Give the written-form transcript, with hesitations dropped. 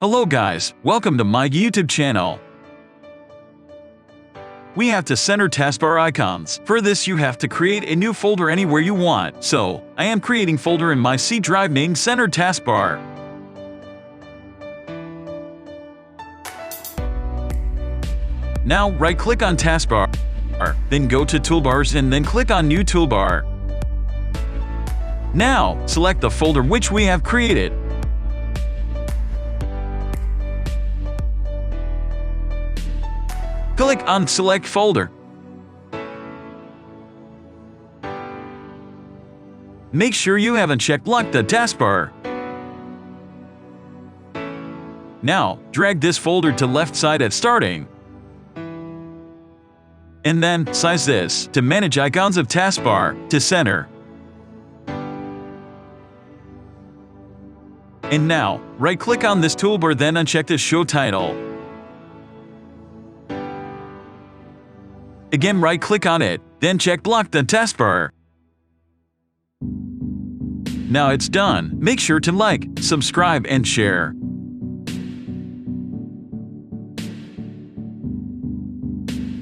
Hello guys, welcome to my YouTube channel. We have to center taskbar icons. For this you have to create a new folder anywhere you want. So, I am creating folder in my C drive named Center Taskbar. Now right click on taskbar, then go to toolbars and then click on new toolbar. Now, select the folder which we have created. Click on Select Folder. Make sure you haven't checked Lock the taskbar. Now, drag this folder to left side at starting. And then, size this to manage icons of taskbar to center. And now, right-click on this toolbar then uncheck the Show Title. Again right-click on it, then check Lock the taskbar. Now it's done. Make sure to like, subscribe and share.